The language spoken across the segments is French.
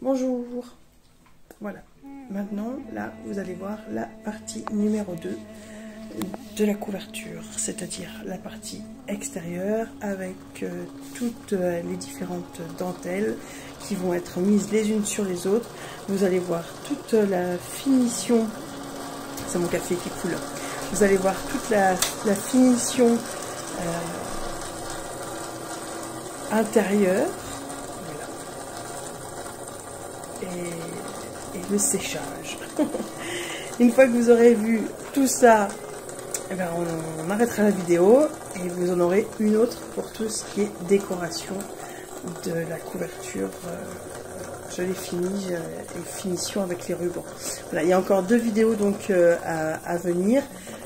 Bonjour. Voilà. Maintenant, là, vous allez voir la partie numéro 2 de la couverture, c'est-à-dire la partie extérieure avec toutes les différentes dentelles qui vont être mises les unes sur les autres. Vous allez voir toute la finition. C'est mon café qui coule. Vous allez voir toute la finition intérieure. Voilà. Et le séchage. Une fois que vous aurez vu tout ça, eh ben on arrêtera la vidéo et vous en aurez une autre pour tout ce qui est décoration de la couverture. Je l'ai fini et finition avec les rubans. Voilà, il y a encore 2 vidéos donc à venir.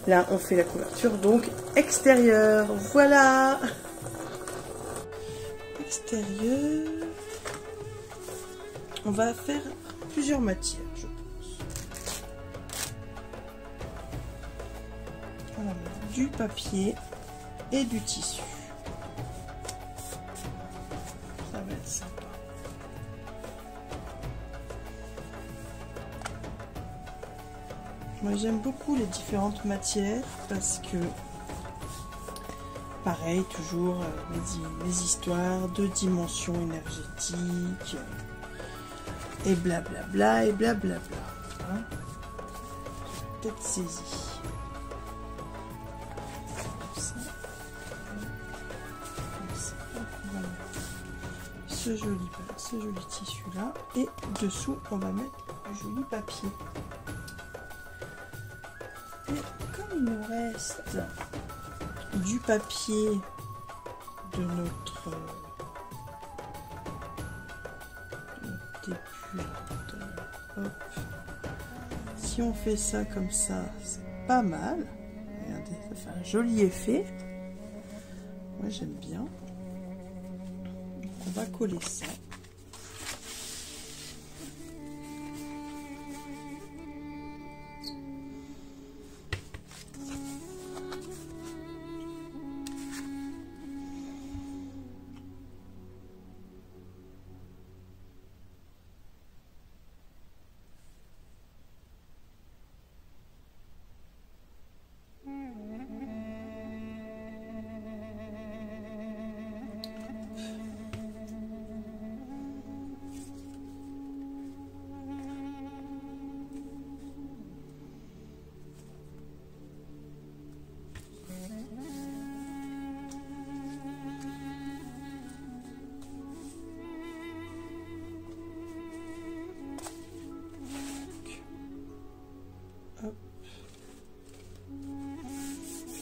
Là, on fait la couverture donc extérieure. Voilà. Extérieur. On va faire plusieurs matières, je pense. On va mettre du papier et du tissu. Ça va être sympa. Moi j'aime beaucoup les différentes matières parce que pareil, toujours les histoires de dimensions énergétiques et blablabla et blablabla. Hein, peut-être saisi. Comme ça. Donc, on va mettre ce joli tissu là et dessous on va mettre du joli papier. Et comme il nous reste du papier de notre début, hop. Si on fait ça comme ça, c'est pas mal. Regardez, ça fait un joli effet. Moi j'aime bien. Donc on va coller ça.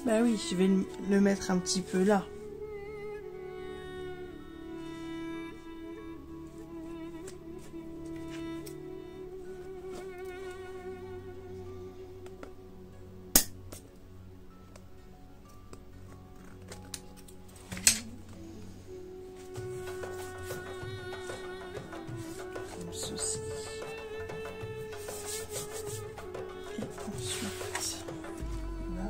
Bah oui, je vais le mettre un petit peu là. Comme ceci. Et ensuite, là.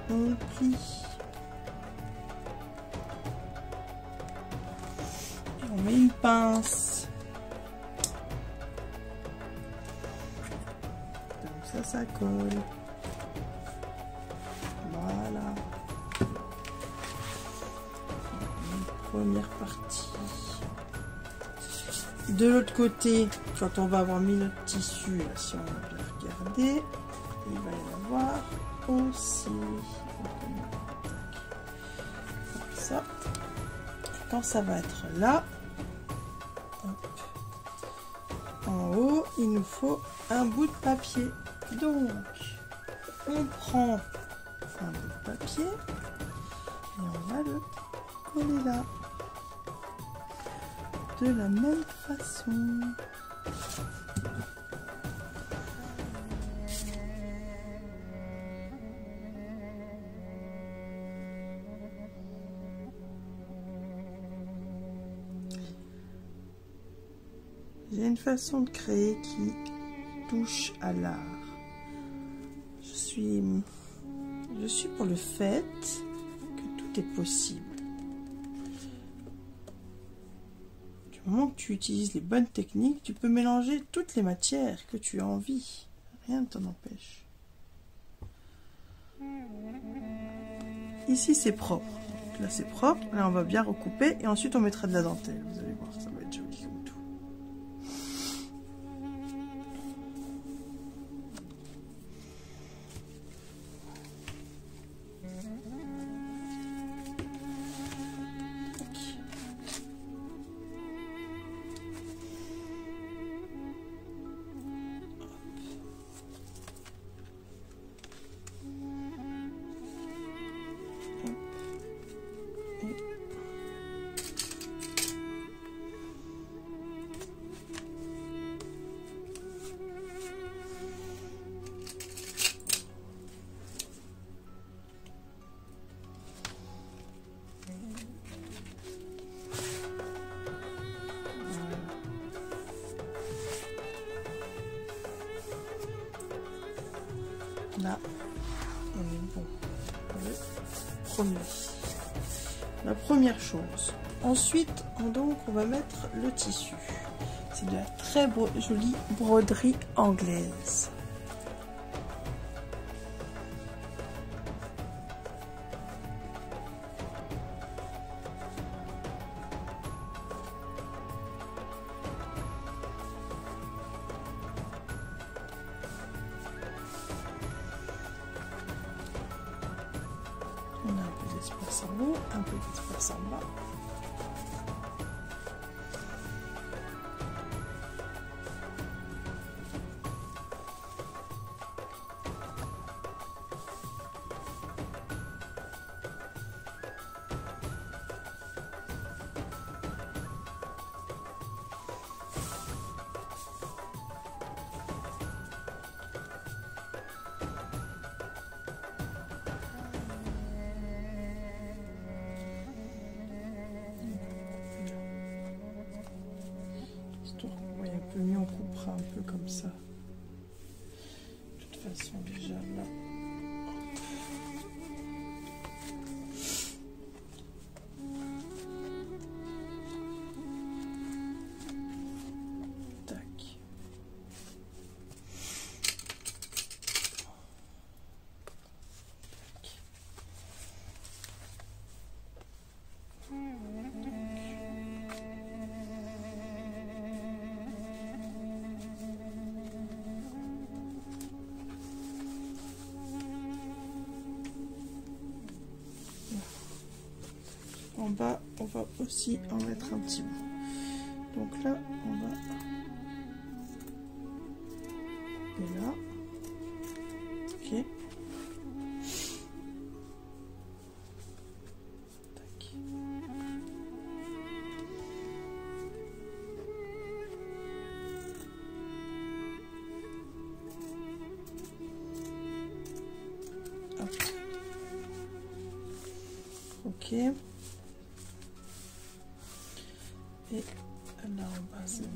On le plie et on met une pince comme ça colle. Voilà, une première partie. De l'autre côté, quand on va avoir mis notre tissu, là, si on a bien regardé, il va y avoir aussi comme ça. Et quand ça va être là, hop, en haut, il nous faut un bout de papier. Donc, on prend un bout de papier et on va le coller là. De la même façon. J'ai une façon de créer qui touche à l'art. Je suis pour le fait que tout est possible. au moment que tu utilises les bonnes techniques, tu peux mélanger toutes les matières que tu as envie. Rien ne t'en empêche. Ici, c'est propre. Donc là, c'est propre. Là, on va bien recouper. Et ensuite, on mettra de la dentelle. Vous allez voir, ça va être joli comme tout. Là, on est bon pour le premier. La première chose. Ensuite, on va mettre le tissu. C'est de la très jolie broderie anglaise. On a un peu d'espace en haut, un peu d'espace en bas. Un peu mieux, on coupera un peu comme ça. De toute façon, déjà là. Tac. En bas, on va aussi en mettre un petit bout. Donc là, on va... Et là. Ok. Tac. Hop. Ok. Et là en bas, c'est bon.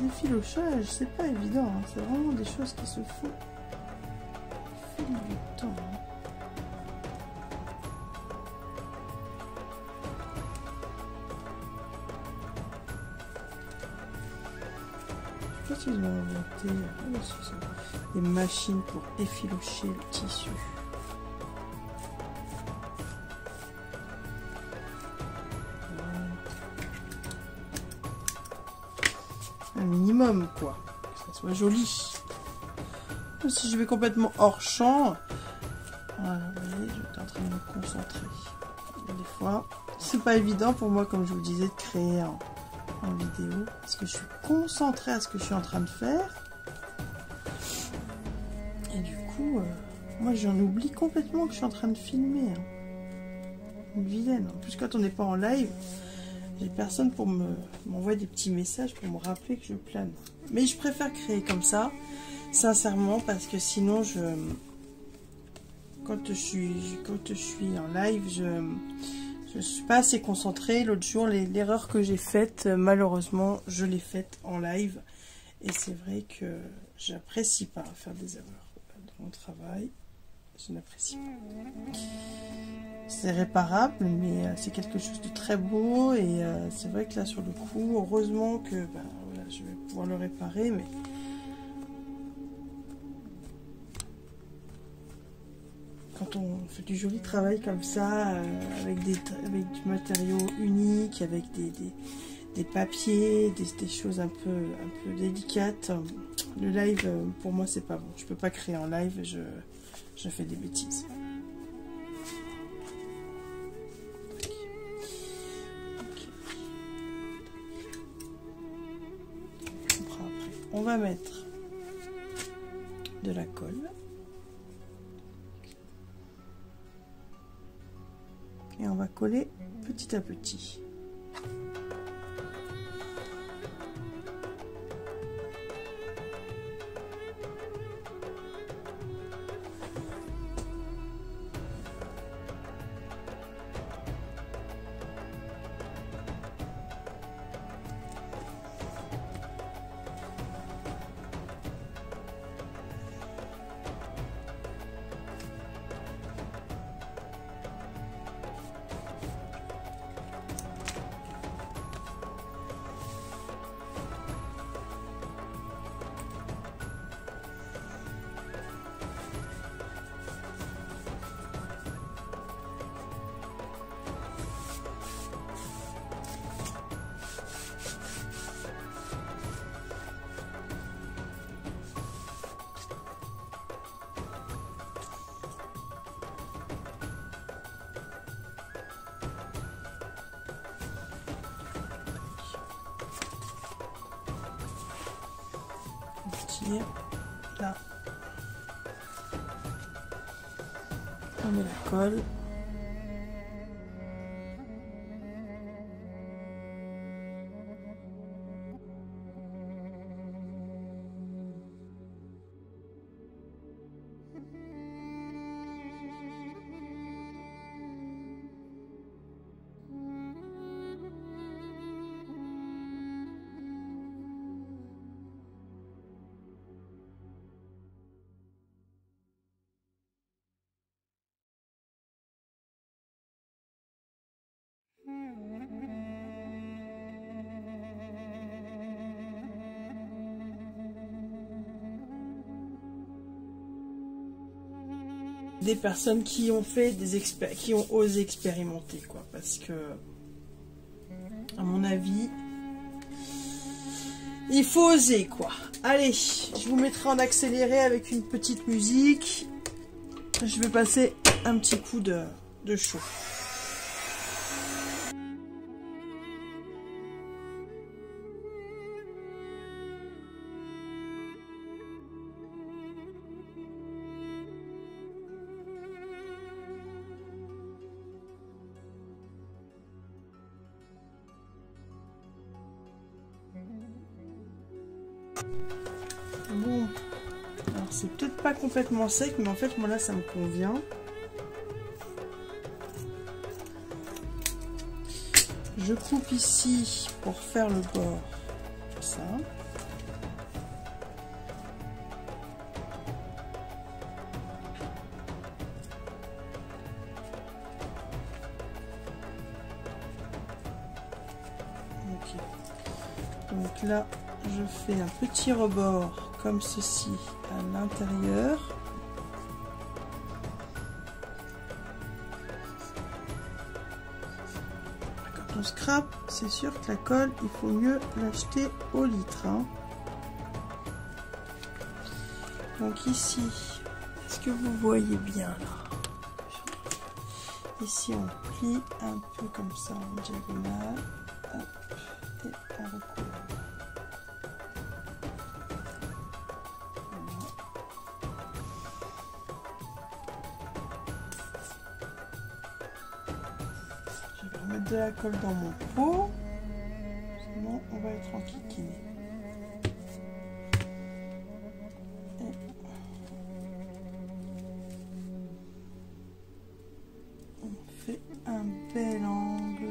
L'effilochage, c'est pas évident, hein. C'est vraiment des choses qui se font au fil du temps. Hein. Je sais pas s'ils ont inventé des machines pour effilocher le tissu. Un minimum quoi, que ça soit joli. Si je vais complètement hors champ, voilà, vous voyez, j'étais en train de me concentrer. Des fois, c'est pas évident pour moi, comme je vous le disais, de créer en vidéo, parce que je suis concentrée à ce que je suis en train de faire. Et du coup, moi j'en oublie complètement que je suis en train de filmer. Hein. Une vilaine. En plus, quand on n'est pas en live, j'ai personne pour m'envoyer des petits messages pour me rappeler que je plane. Mais je préfère créer comme ça, sincèrement, parce que sinon quand je suis en live, je suis pas assez concentrée. L'autre jour, l'erreur que j'ai faite, malheureusement, je l'ai faite en live. Et c'est vrai que j'apprécie pas faire des erreurs dans mon travail. Je n'apprécie pas. C'est réparable, mais c'est quelque chose de très beau. Et c'est vrai que là, sur le coup, heureusement que voilà, je vais pouvoir le réparer. Mais quand on fait du joli travail comme ça, avec du matériau unique, avec des papiers, des choses un peu délicates, le live, pour moi, c'est pas bon. Je peux pas créer en live, je fais des bêtises. On va mettre de la colle. Et on va coller petit à petit. Là, on met la colle. Des personnes qui ont fait qui ont osé expérimenter, quoi, parce que à mon avis il faut oser, quoi. Allez, je vous mettrai en accéléré avec une petite musique. Je vais passer un petit coup de chaud. Bon, alors c'est peut-être pas complètement sec, mais en fait moi là ça me convient. Je coupe ici pour faire le bord, comme ça. Ok. Donc là, je fais un petit rebord comme ceci à l'intérieur. Quand on scrape, c'est sûr que la colle, il faut mieux l'acheter au litre, hein. Donc ici, est-ce que vous voyez bien là? Ici, on plie un peu comme ça en diagonale. Hop, et on recoule. Mettre de la colle dans mon pot, sinon on va être enquiquiné. bel angle.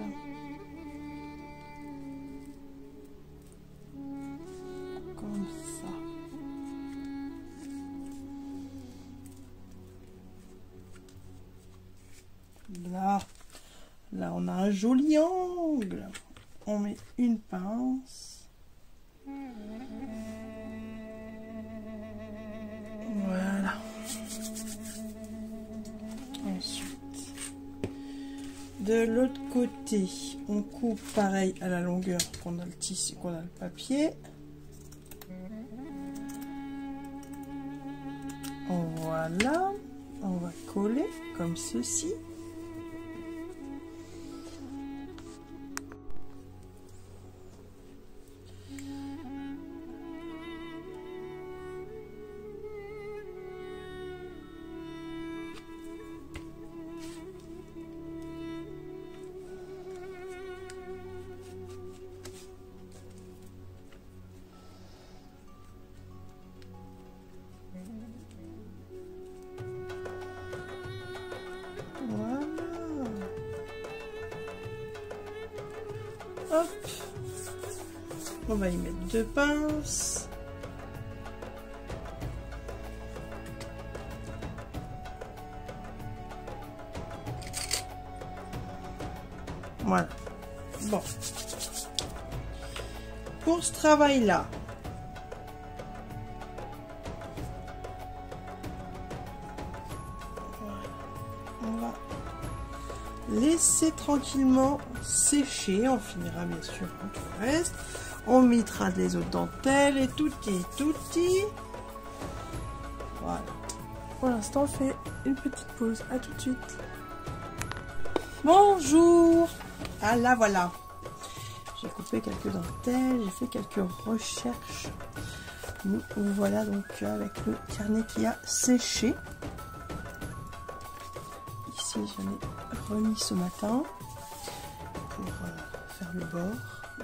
Comme ça. Là on a un joli angle. On met une pince. Voilà. Ensuite, de l'autre côté, on coupe pareil à la longueur qu'on a le tissu, qu'on a le papier. Voilà. On va coller comme ceci. Hop, on va y mettre 2 pinces. Voilà. Bon. Pour ce travail-là, on va laisser tranquillement sécher. On finira bien sûr tout le reste. On mettra les autres dentelles et tutti. Voilà. Pour l'instant, on fait une petite pause. À tout de suite. Bonjour. Ah là voilà. J'ai coupé quelques dentelles. J'ai fait quelques recherches. Nous voilà donc avec le carnet qui a séché. Ici, j'en ai remis ce matin pour faire le bord.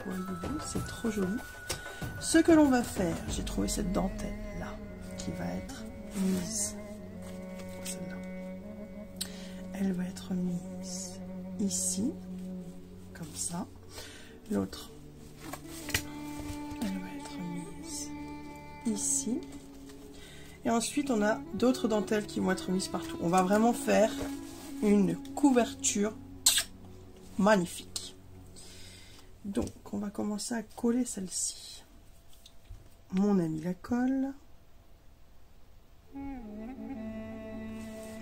Voyez-vous, c'est trop joli. Ce que l'on va faire, j'ai trouvé cette dentelle là qui va être mise. Celle-là. Elle va être mise ici, comme ça. L'autre, elle va être mise ici. Et ensuite, on a d'autres dentelles qui vont être mises partout. On va vraiment faire une couverture magnifique. Donc, on va commencer à coller celle-ci. Mon ami la colle.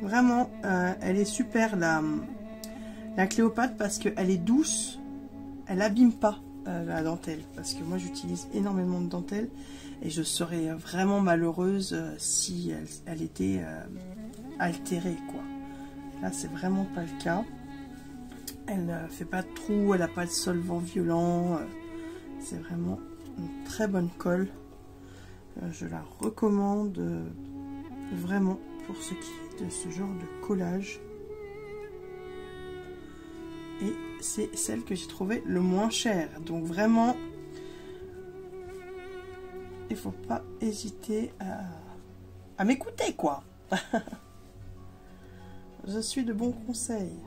Vraiment, elle est super la Cléopâtre parce qu'elle est douce. Elle abîme pas la dentelle. Parce que moi, j'utilise énormément de dentelle. Et je serais vraiment malheureuse si elle était altérée, quoi. Là, c'est vraiment pas le cas. Elle ne fait pas de trou, elle n'a pas de solvant violent. C'est vraiment une très bonne colle. Je la recommande vraiment pour ce qui est de ce genre de collage. Et c'est celle que j'ai trouvée le moins chère. Donc vraiment, il ne faut pas hésiter à m'écouter, quoi. Je suis de bons conseils.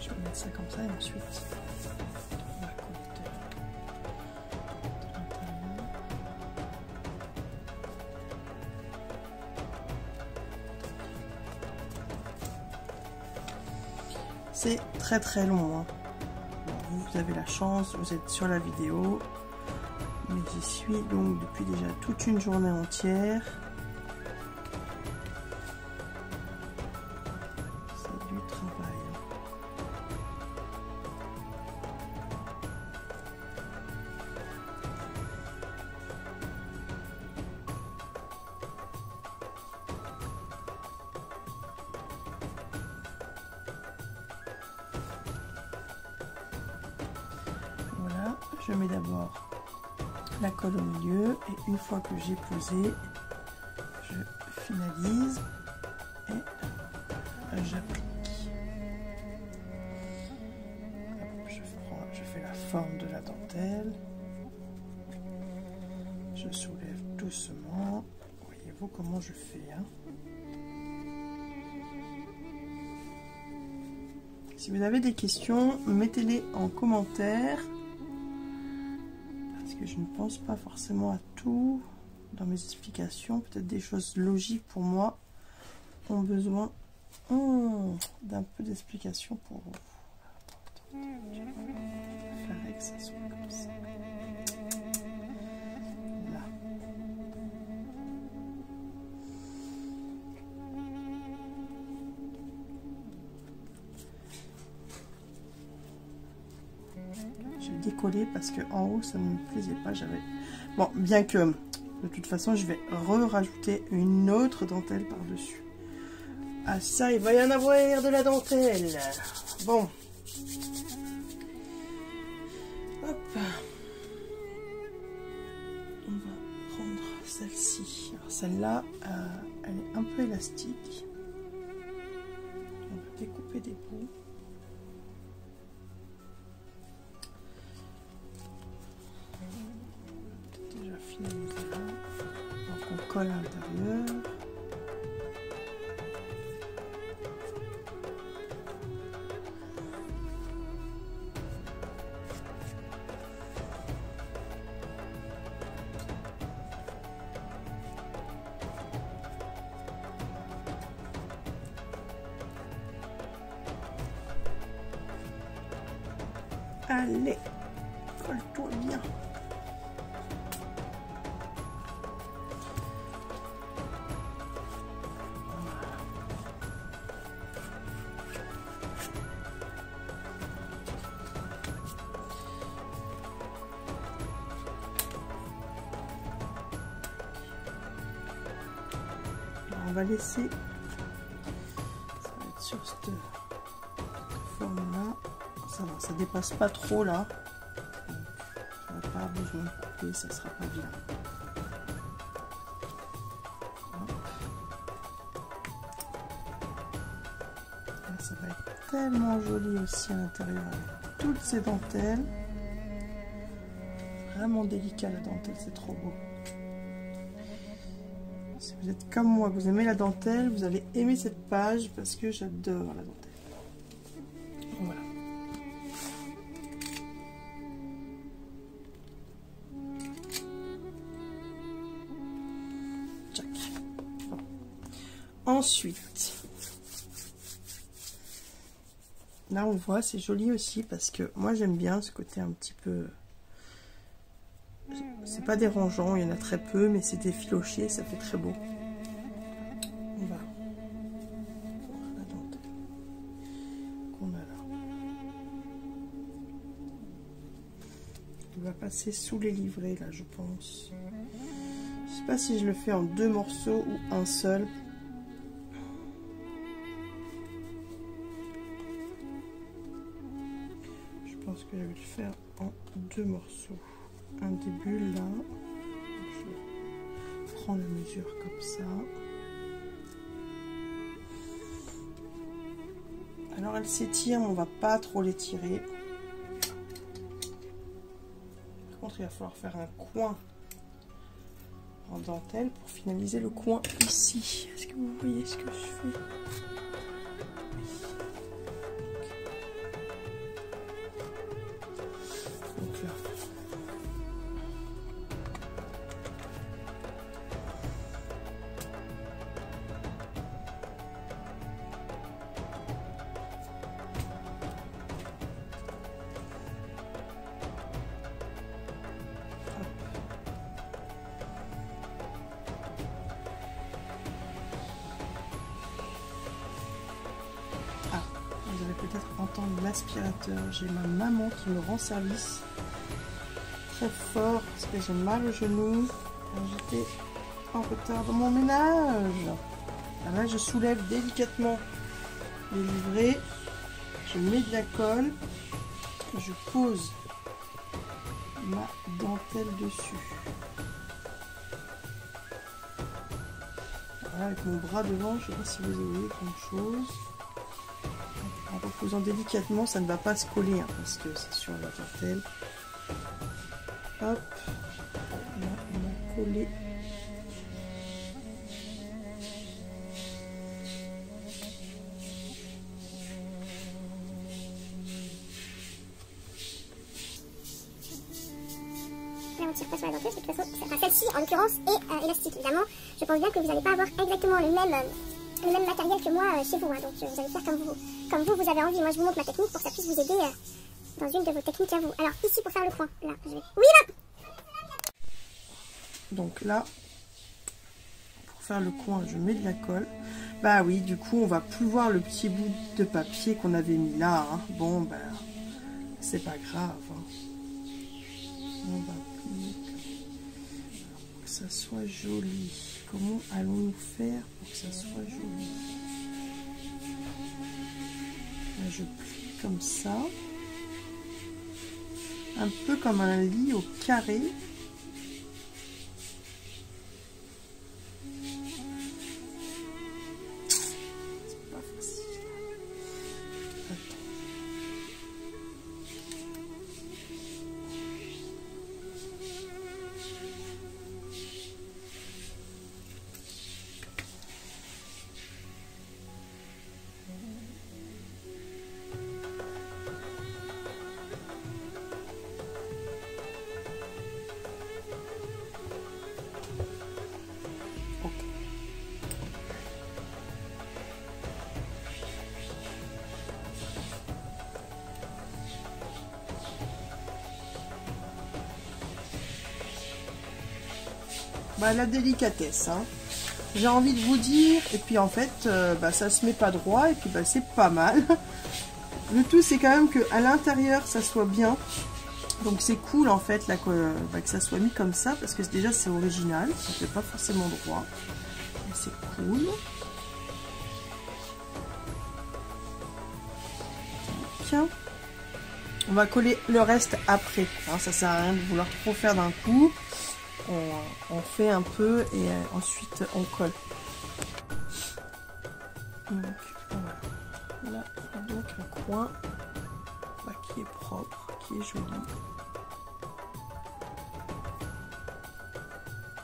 Je vais mettre ça comme ça et ensuite on va coller de l'intérieur. C'est très très long, hein. Vous avez la chance, vous êtes sur la vidéo, mais j'y suis donc depuis déjà toute une journée entière. C'est du travail. Voilà, je mets d'abord la colle au milieu et une fois que j'ai posé, je finalise et j'applique. Je fais la forme de la dentelle. Je soulève doucement. Voyez-vous comment je fais, hein? Si vous avez des questions, mettez-les en commentaire. Parce que je ne pense pas forcément à tout dans mes explications. Peut-être des choses logiques pour moi ont besoin d'un peu d'explication pour vous. Je préférerais que ça soit comme ça. Là. Je vais décoller parce que en haut ça ne me plaisait pas. J'avais bon, bien que de toute façon je vais rajouter une autre dentelle par dessus. Ah ça, il va y en avoir de la dentelle. Bon. Hop. On va prendre celle-ci. Alors celle-là, elle est un peu élastique. On va découper des bouts. Peut-être déjà finaliser là. Donc on colle à l'intérieur. Allez, colle-toi bien. On va laisser, ça va être sur cette forme là, ça va, ça dépasse pas trop là, on n'a pas besoin de couper, ça sera pas bien. Là, ça va être tellement joli aussi à l'intérieur avec toutes ces dentelles, vraiment délicat la dentelle, c'est trop beau. Si vous êtes comme moi, vous aimez la dentelle, vous allez aimer cette page parce que j'adore la dentelle. Voilà. Tchac. Bon. Ensuite, là on voit, c'est joli aussi parce que moi j'aime bien ce côté un petit peu... C'est pas dérangeant, il y en a très peu, mais c'est effiloché, ça fait très beau. On va voir la dentelle qu'on a là. On va passer sous les livrets là, je pense. Je sais pas si je le fais en 2 morceaux ou un seul. Je pense que je vais le faire en 2 morceaux. Un début là, je prends la mesure comme ça. Alors elle s'étire, mais on va pas trop l'étirer. Par contre, il va falloir faire un coin en dentelle pour finaliser le coin ici. Est-ce que vous voyez ce que je fais? Donc là. Vous allez peut-être entendre l'aspirateur. J'ai ma maman qui me rend service très fort parce que j'ai mal au genou. J'étais en retard dans mon ménage. Alors là, je soulève délicatement les livrets. Je mets de la colle. Je pose ma dentelle dessus. Voilà, avec mon bras devant, je ne sais pas si vous voyez grand chose. En reposant délicatement, ça ne va pas se coller, hein, parce que c'est sur la dentelle. Hop, là, on a collé. On tire pas sur la dentelle, de toute façon, celle-ci en l'occurrence est élastique. Évidemment, je pense bien que vous n'allez pas avoir exactement le même matériel que moi chez vous, hein, donc vous allez faire comme vous avez envie. Moi je vous montre ma technique pour que ça puisse vous aider dans une de vos techniques à vous. Alors ici pour faire le coin, là je vais... Oui là. Donc là, pour faire le coin, je mets de la colle. Bah oui, du coup on va plus voir le petit bout de papier qu'on avait mis là, hein. Bon bah c'est pas grave, hein. On va pour que ça soit joli. Comment allons-nous faire pour que ça soit joli? Là, je plie comme ça. Un peu comme un lit au carré. C'est pas facile. Attends. Bah, la délicatesse, hein. J'ai envie de vous dire, et puis en fait bah, ça se met pas droit, et puis bah, c'est pas mal. Le tout c'est quand même que à l'intérieur ça soit bien, donc c'est cool en fait là, que ça soit mis comme ça, parce que déjà c'est original, ça fait pas forcément droit, c'est cool. Tiens. On va coller le reste après, hein, ça sert à rien de vouloir trop faire d'un coup. On fait un peu et ensuite on colle. Donc voilà. Là, on a donc un coin bah, qui est propre, qui est joli.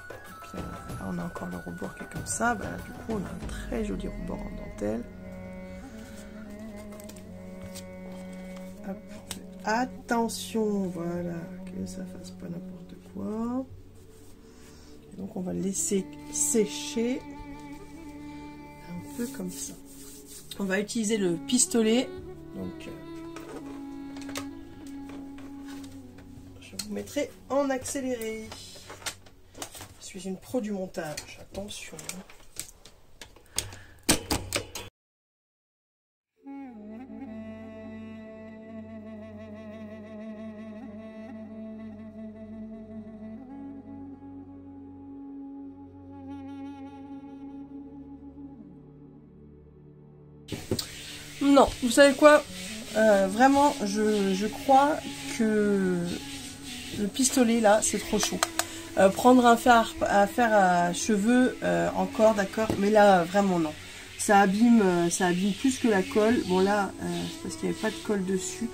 Et puis là, on a encore le rebord qui est comme ça. Bah, du coup, on a un très joli rebord en dentelle. Hop. Attention, voilà, que ça fasse pas n'importe quoi. Donc on va le laisser sécher un peu comme ça. On va utiliser le pistolet. Donc je vous mettrai en accéléré. Je suis une pro du montage, attention. Non, vous savez quoi, vraiment, je crois que le pistolet là, c'est trop chaud. Prendre un fer à cheveux, encore d'accord, mais là, vraiment non. Ça abîme plus que la colle. Bon là, c'est parce qu'il n'y avait pas de colle dessus.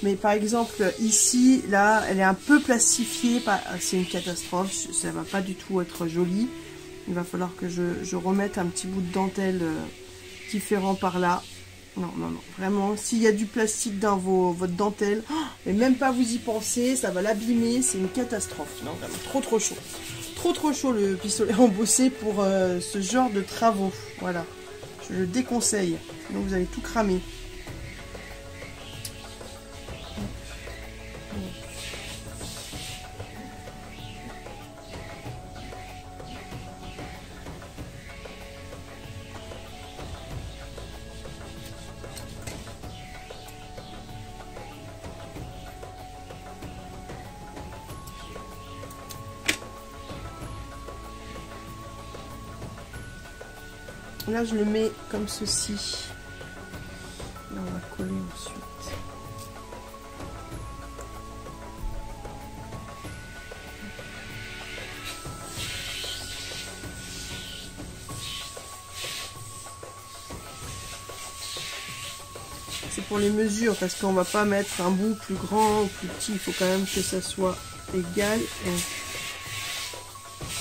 Mais par exemple, ici, là, elle est un peu plastifiée. C'est une catastrophe, ça va pas du tout être joli. Il va falloir que je remette un petit bout de dentelle différent par là. Non, non, non, vraiment, s'il y a du plastique dans votre dentelle, et même pas vous y penser, ça va l'abîmer, c'est une catastrophe. Non, vraiment, trop chaud. Trop chaud le pistolet embossé pour ce genre de travaux. Voilà, je le déconseille, sinon vous allez tout cramer. Là, je le mets comme ceci. Là, on va coller ensuite. c'est pour les mesures, parce qu'on va pas mettre un bout plus grand ou plus petit, il faut quand même que ça soit égal. Et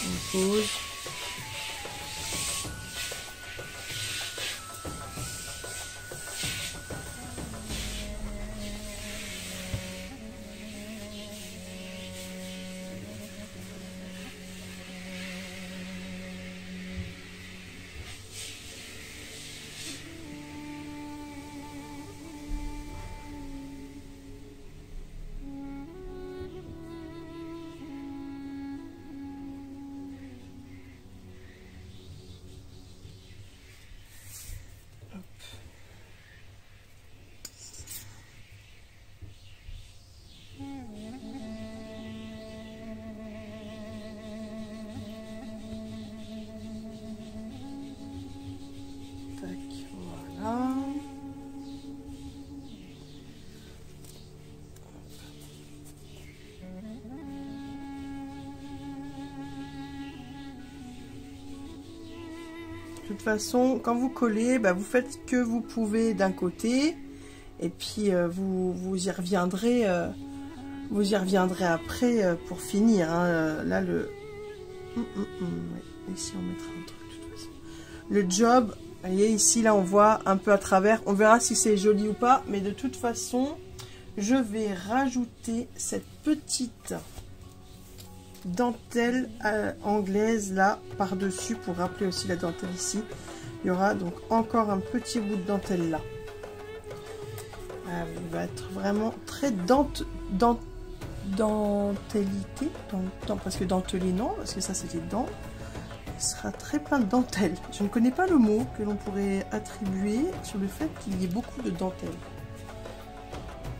on pose. Voilà. De toute façon, quand vous collez, bah, vous faites ce que vous pouvez d'un côté, et puis vous y reviendrez après pour finir. Hein. Là, le ici on mettra un truc de toute façon. Le job, vous voyez ici, là on voit un peu à travers. On verra si c'est joli ou pas, mais de toute façon, je vais rajouter cette petite dentelle anglaise là par-dessus pour rappeler aussi la dentelle ici. Il y aura donc encore un petit bout de dentelle là. Il va être vraiment très dentellité, parce que dentelé non, parce que ça c'était dents. Il sera très plein de dentelle. Je ne connais pas le mot que l'on pourrait attribuer sur le fait qu'il y ait beaucoup de dentelle.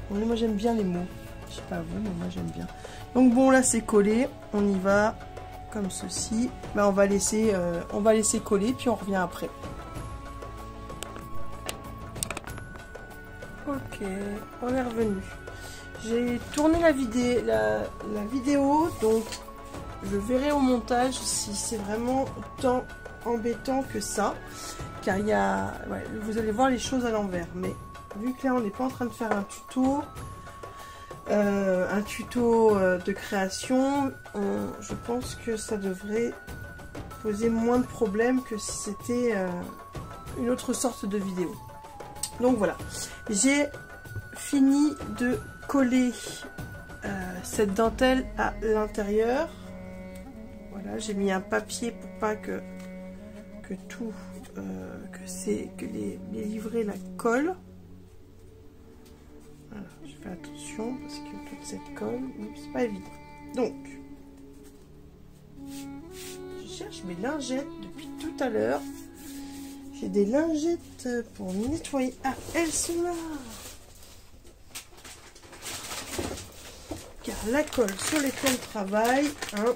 Bon, moi j'aime bien les mots. Je sais pas vous, mais moi j'aime bien. Donc bon, là c'est collé. On y va comme ceci. Ben, on va laisser coller, puis on revient après. Ok, on est revenu. J'ai tourné la vidéo, donc je verrai au montage si c'est vraiment autant embêtant que ça. Car il y a... Ouais, vous allez voir les choses à l'envers. Mais vu que là on n'est pas en train de faire un tuto de création, je pense que ça devrait poser moins de problèmes que si c'était une autre sorte de vidéo. Donc voilà, j'ai fini de coller cette dentelle à l'intérieur. Voilà, j'ai mis un papier pour pas que les livrets la collent. Voilà, je fais attention parce que toute cette colle, c'est pas évident. Donc, je cherche mes lingettes depuis tout à l'heure. J'ai des lingettes pour nettoyer. Ah, elles sont là. Car la colle sur les plans de travail, hein,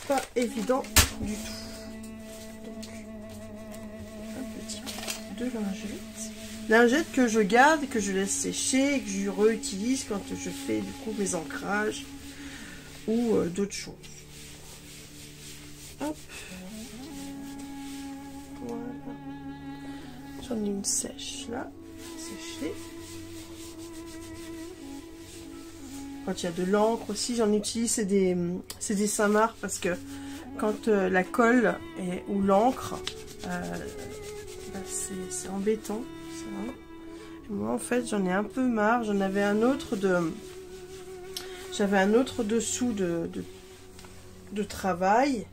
pas évident du tout. Donc, un petit peu de lingettes. Lingettes que je garde, que je laisse sécher et que je réutilise quand je fais du coup mes ancrages ou d'autres choses. Hop. Voilà. J'en ai une sèche là, séchée. Quand il y a de l'encre aussi, j'en utilise, c'est des Saint-Marc parce que quand la colle ou l'encre, c'est embêtant. Et moi en fait j'en ai un peu marre. J'en avais un autre j'avais un autre dessous de travail.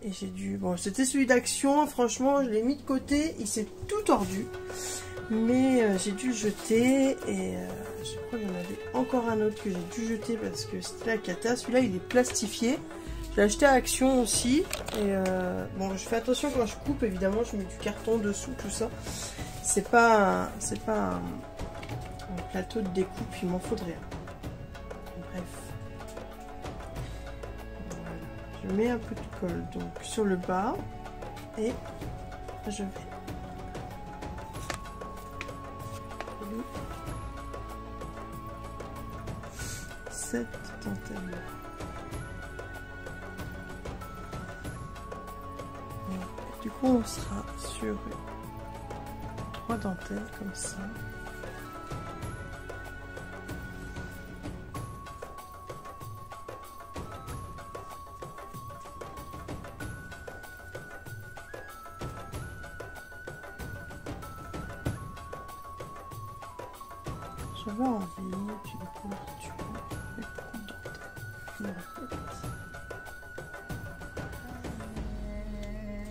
Et j'ai dû... Bon, c'était celui d'Action. Franchement, je l'ai mis de côté. Il s'est tout tordu. Mais j'ai dû le jeter. Et je crois qu'il y en avait encore un autre que j'ai dû jeter parce que c'était la cata. Celui-là, il est plastifié. Je l'ai acheté à Action aussi. Et bon, je fais attention quand je coupe. Évidemment, je mets du carton dessous, tout ça. C'est pas un plateau de découpe. Il m'en faudrait un. Bref. Je mets un peu de colle donc sur le bas et je vais coller cette dentelle là. Du coup on sera sur 3 dentelles comme ça. J'avais envie d'une couverture avec beaucoup de dentelle. Je me répète.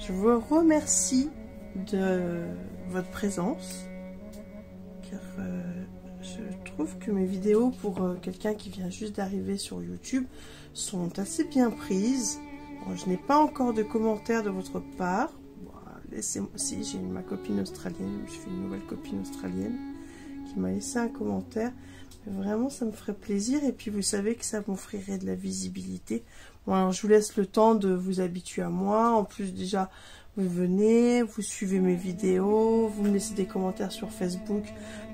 Je vous remercie de votre présence, car je trouve que mes vidéos pour quelqu'un qui vient juste d'arriver sur YouTube sont assez bien prises. Bon, je n'ai pas encore de commentaires de votre part. Bon, laissez-moi, si j'ai ma copine australienne, je fais une nouvelle copine australienne qui m'a laissé un commentaire. Mais vraiment, ça me ferait plaisir. Et puis, vous savez que ça m'offrirait de la visibilité. Bon, alors, je vous laisse le temps de vous habituer à moi. En plus, déjà, vous venez, vous suivez mes vidéos, vous me laissez des commentaires sur Facebook,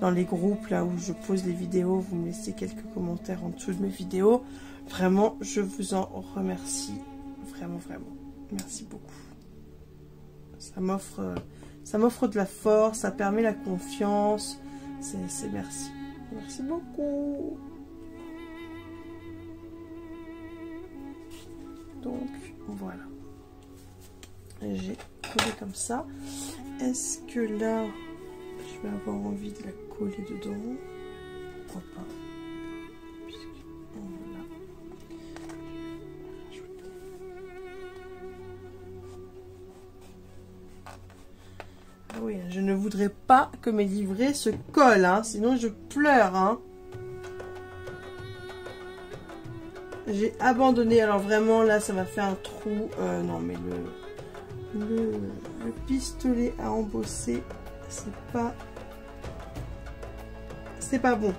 dans les groupes là où je pose les vidéos, vous me laissez quelques commentaires en dessous de mes vidéos. Vraiment, je vous en remercie. Vraiment, vraiment. Merci beaucoup. Ça m'offre de la force, ça permet la confiance. C'est merci. Merci beaucoup. Donc, voilà. J'ai collé comme ça. Est-ce que là, je vais avoir envie de la coller dedans? Pourquoi pas? Voilà. Ah oui, je ne voudrais pas que mes livrets se collent, hein, sinon je pleure, hein. J'ai abandonné, alors vraiment là ça m'a fait un trou. Non mais le pistolet à embosser, c'est pas bon.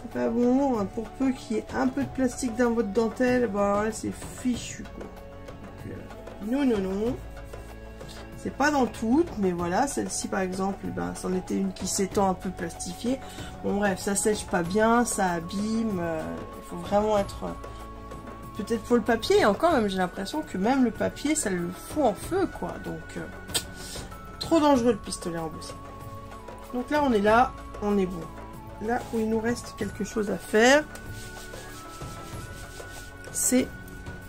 C'est pas bon, hein, pour peu qu'il y ait un peu de plastique dans votre dentelle, bah là c'est fichu quoi. Donc, non. C'est pas dans toutes, mais voilà, celle-ci par exemple, ben, c'en était une qui s'étend un peu plastifiée. Bon bref, ça sèche pas bien, ça abîme, il faut vraiment être... Peut-être pour le papier, et encore même j'ai l'impression que même le papier, ça le fout en feu quoi. Donc, trop dangereux le pistolet embossé. Donc là, on est là, on est bon. Là où il nous reste quelque chose à faire, c'est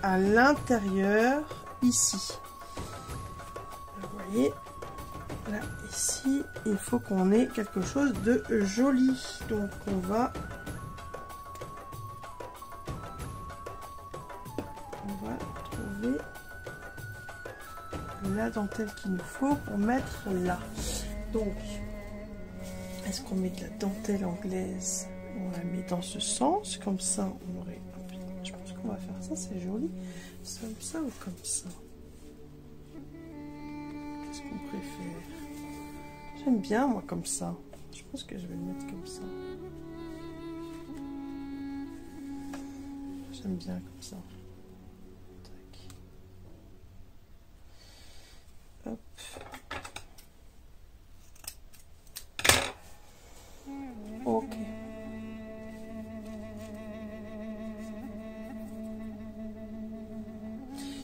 à l'intérieur, ici. Vous voyez, là, ici, il faut qu'on ait quelque chose de joli. Donc, on va trouver la dentelle qu'il nous faut pour mettre là. Donc, est-ce qu'on met de la dentelle anglaise? On la met dans ce sens, comme ça, on aurait... Je pense qu'on va faire ça, c'est joli. Comme ça ou comme ça? Qu'est-ce qu'on préfère? J'aime bien moi comme ça. Je pense que je vais le mettre comme ça. J'aime bien comme ça. Tac. Hop. Ok.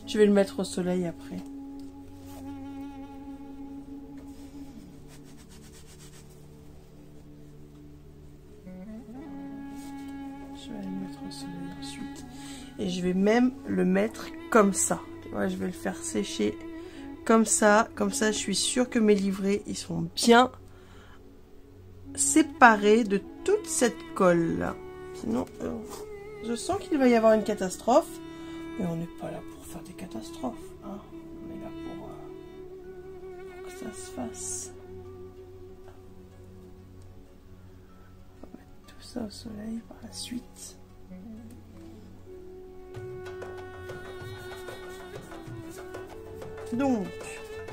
Je vais le mettre au soleil après. Je vais le mettre au soleil ensuite. Et je vais même le mettre comme ça. Tu vois, je vais le faire sécher comme ça. Comme ça, je suis sûre que mes livrets, ils sont bien séparés de toute cette colle là. Sinon, je sens qu'il va y avoir une catastrophe. Mais on n'est pas là pour faire des catastrophes. Hein. On est là pour que ça se fasse. On va mettre tout ça au soleil par la suite. Donc,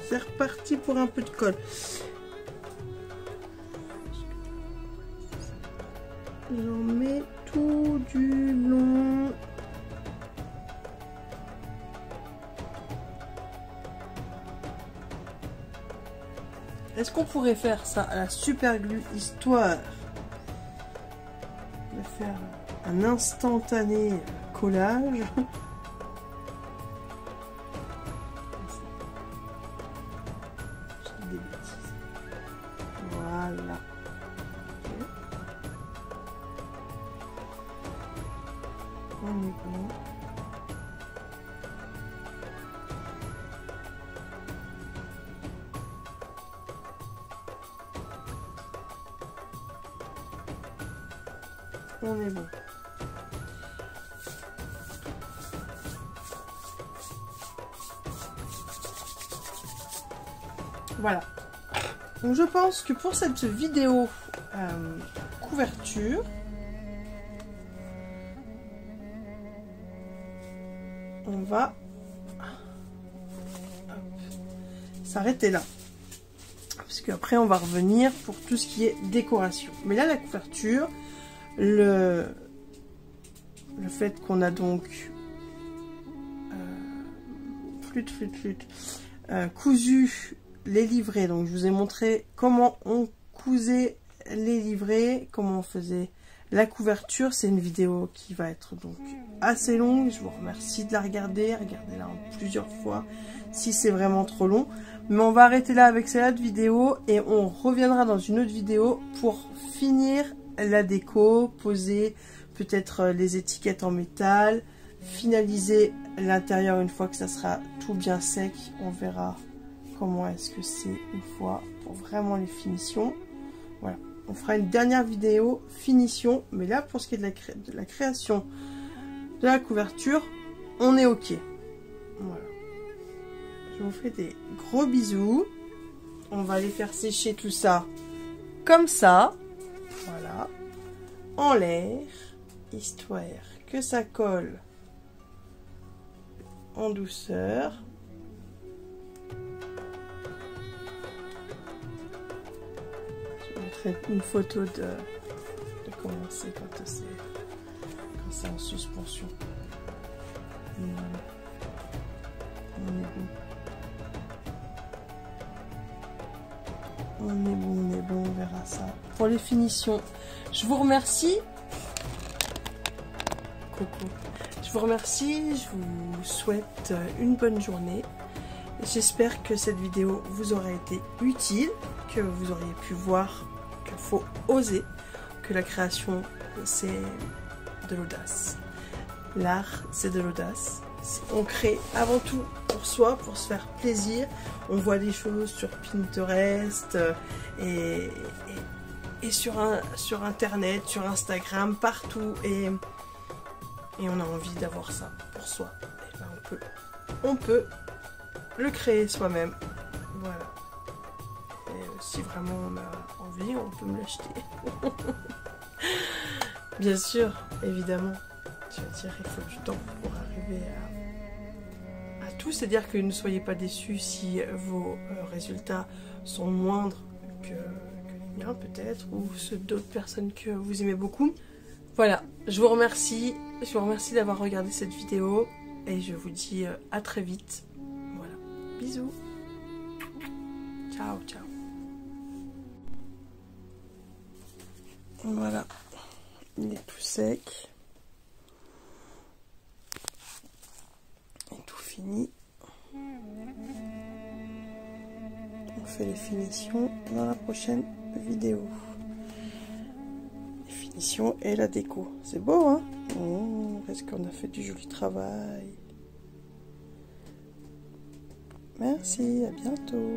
c'est reparti pour un peu de colle. J'en mets tout du long. Est-ce qu'on pourrait faire ça à la super glue, histoire de faire un instantané collage? Des bêtises. Voilà. On est bon. on est bon. Voilà. Donc je pense que pour cette vidéo couverture, on va s'arrêter là. Parce qu'après on va revenir pour tout ce qui est décoration. Mais là la couverture, le fait qu'on a donc cousu les livrets. Donc je vous ai montré comment on cousait les livrets, comment on faisait la couverture. C'est une vidéo qui va être donc assez longue. Je vous remercie de la regarder. Regardez-la en plusieurs fois si c'est vraiment trop long. Mais on va arrêter là avec cette vidéo et on reviendra dans une autre vidéo pour finir la déco, poser peut-être les étiquettes en métal, finaliser l'intérieur une fois que ça sera tout bien sec. On verra comment est-ce que c'est une fois pour vraiment les finitions. Voilà, on fera une dernière vidéo finition, mais là pour ce qui est de la création de la couverture, on est ok. Voilà, je vous fais des gros bisous. On va aller faire sécher tout ça comme ça, voilà, en l'air, histoire que ça colle en douceur. Une photo de comment c'est quand c'est en suspension. On est bon. On est bon, on verra ça. Pour les finitions, je vous remercie. Coucou. Je vous remercie, je vous souhaite une bonne journée. J'espère que cette vidéo vous aura été utile, que vous auriez pu voir qu'il faut oser, que la création c'est de l'audace. L'art c'est de l'audace. On crée avant tout pour soi, pour se faire plaisir. On voit des choses sur Pinterest et sur Internet, sur Instagram, partout. Et on a envie d'avoir ça pour soi. Et ben on peut le créer soi-même. Voilà. Et si vraiment on a envie, on peut me l'acheter. Bien sûr, évidemment. Je veux dire, il faut du temps pour arriver à tout. C'est-à-dire que ne soyez pas déçus si vos résultats sont moindres que les miens peut-être, ou ceux d'autres personnes que vous aimez beaucoup. Voilà, je vous remercie d'avoir regardé cette vidéo et je vous dis à très vite. Voilà, bisous. Ciao, ciao. Voilà, il est tout sec. Et tout fini. On fait les finitions dans la prochaine vidéo. Les finitions et la déco. C'est beau, hein? Oh, est-ce qu'on a fait du joli travail? Merci, à bientôt.